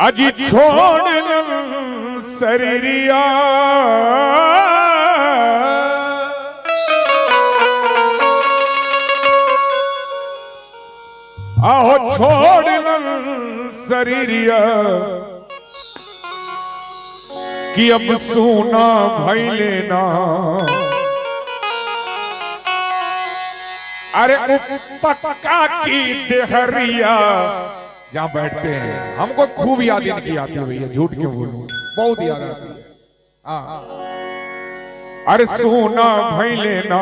अजी छोड़ शरीरिया आहो छोड़ शरीरिया कि अब सोना भाई लेना। अरे पक्का की देहरिया जहां बैठते हैं हमको खूब याद इनकी आती है भैया, झूठ क्यों बोलूं, बहुत याद आती है। हाँ अरे सोना भाई लेना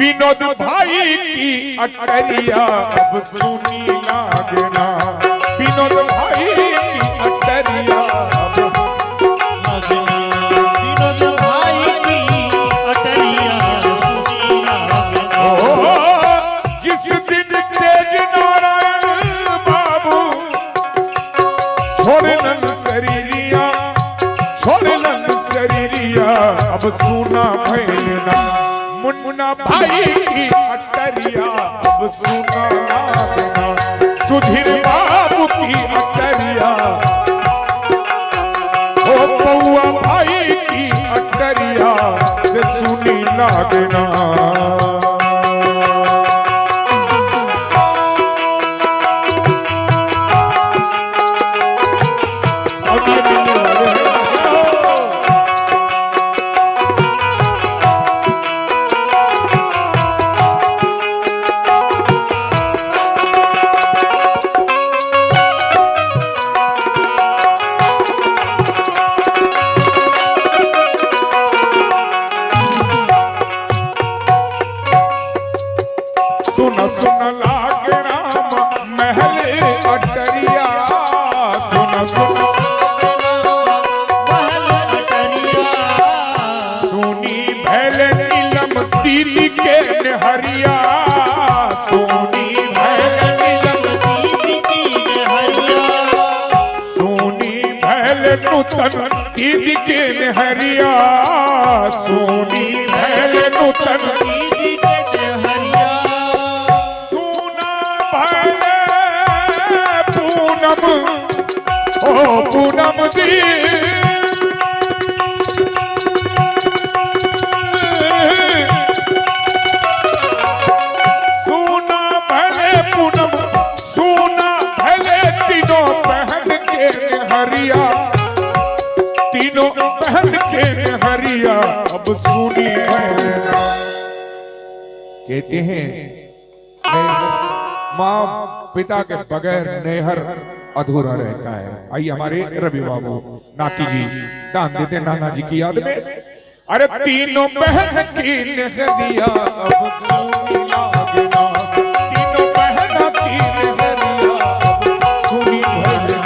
विनोद भाई की अटरिया अब सुनी लागना। विनोद भाई की अटरिया विनोद भाई की अटरिया सुनी लागना। जिस दिन तेज नारायण बाबू छोड़लन शरीरिया, छोड़लन शरीरिया अब सुना भैलना। मुन्ना भाई की अटरिया अब सुना लागना। सुधीर बाबू की अटरिया, ओ पौआ भाई की अटरिया से सुनी लागना। सुन सुन लाग राम महल अटरिया, सुन सुन महल अटरिया। सुनी भैल नीलम दीदी के नहरिया, सुनी भैल नीलम दीदी की नहरिया। सुनी भैल नूतन दीदी के नहरिया, सुनी भैल नूतन दीदी के नहरिया। पूनम ओ पूनम दी सुना भले पूनम, सुना भले तीनों बहन के हरिया, तीनों बहन के हरिया अब सुनी भले। कहते हैं माँ पिता के बगैर नेहर अधूरा रहता है। आइए हमारे रवि बाबू नाती जी दान देते नाना जी की याद में। अरे तीनों बहन की नेहरिया अब सुनी लागना। तीनों बहन की नेहरिया अब सुनी लागना।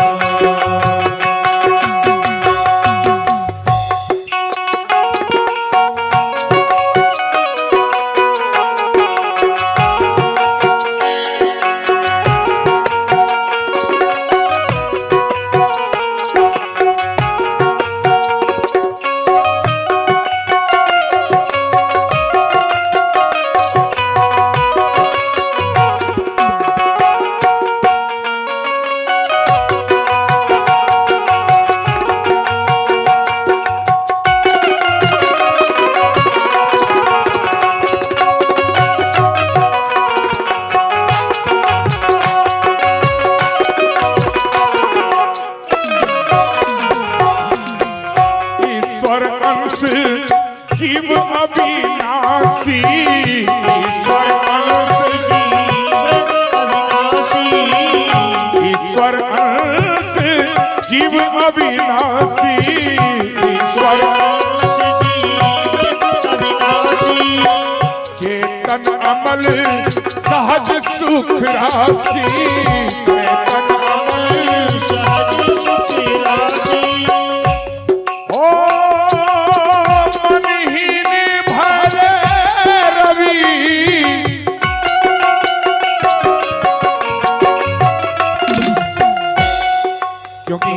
जीव अविनाशी, ईश्वर अंश जीव अविनाशी, ईश्वर अंश जीव अविनाशी, ईश्वर अंश जीव अविनाशी। चेतन अमल सहज सुख राशि, चेतन अमल सहज सुख राशि। क्योंकि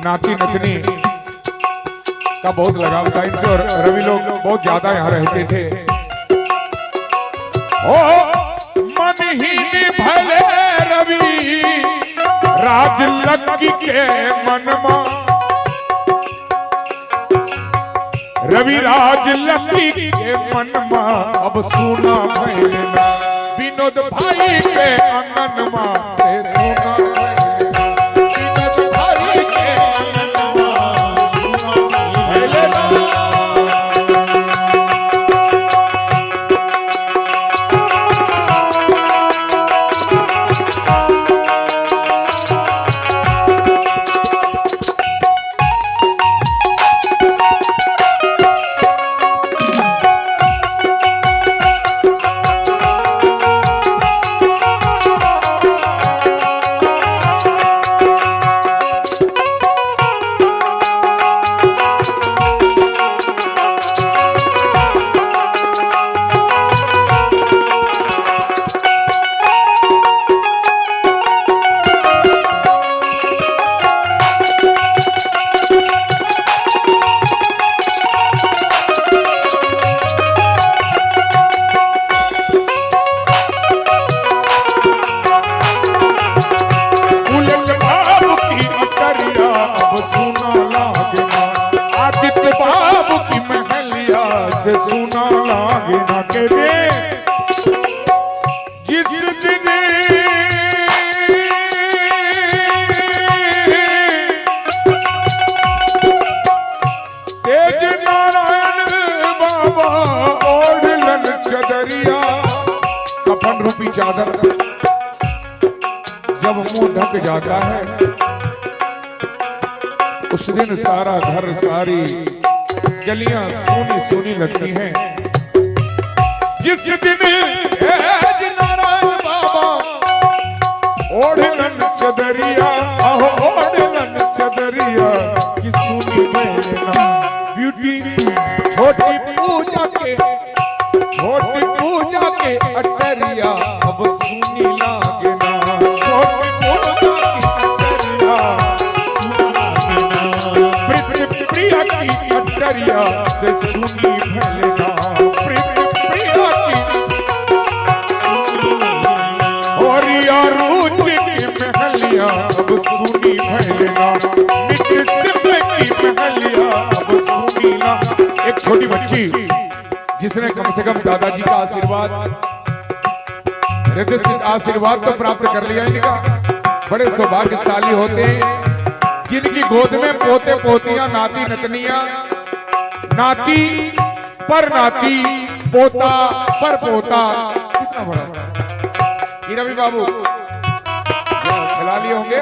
नाती नतनी का बहुत लगाव था इनसे और रवि लोग बहुत ज्यादा यहाँ रहते थे। ओ मनहीन भले रवि राज लक्की के मनमा रविराज लक्की के मनमा अब सुना भैलेना विनोद भाई के अंगनमा से सुना विनोद भाई के अंगनमा सुना भैलेना। बाबू की महलिया से सुना लागे ना के दे जिस दिन तेज नारायण बाबा ओढ़लन चदरिया कफन रूपी चादर जब मुंह ढक जाता है उस दिन सारा घर सारी गलियां सोनी सोनी लगती हैं। जिस दिन नारायण बाबा ओढ़लन चदरिया आहो ओढ़लन चदरिया की सुनी मैंने ब्यूटी छोटी पूजा के अटरिया अब सुनी लागे ना छोटी पूजा की अटरिया प्रिया की अटरिया से सुनी भलेना प्रिया की और रूच की महलिया अब सुनी भलेना मिट सिपे की महलिया अब सुनी ना। एक छोटी बच्ची जिसने कम से कम दादाजी का आशीर्वाद तो प्राप्त कर लिया इनका, बड़े सौभाग्यशाली होते हैं जिनकी गोद में पोते पोतियां नाती नतनियां नाती पर नाती पोता पर पोता। कितना बड़ा ये रवि बाबू खिला लिए होंगे।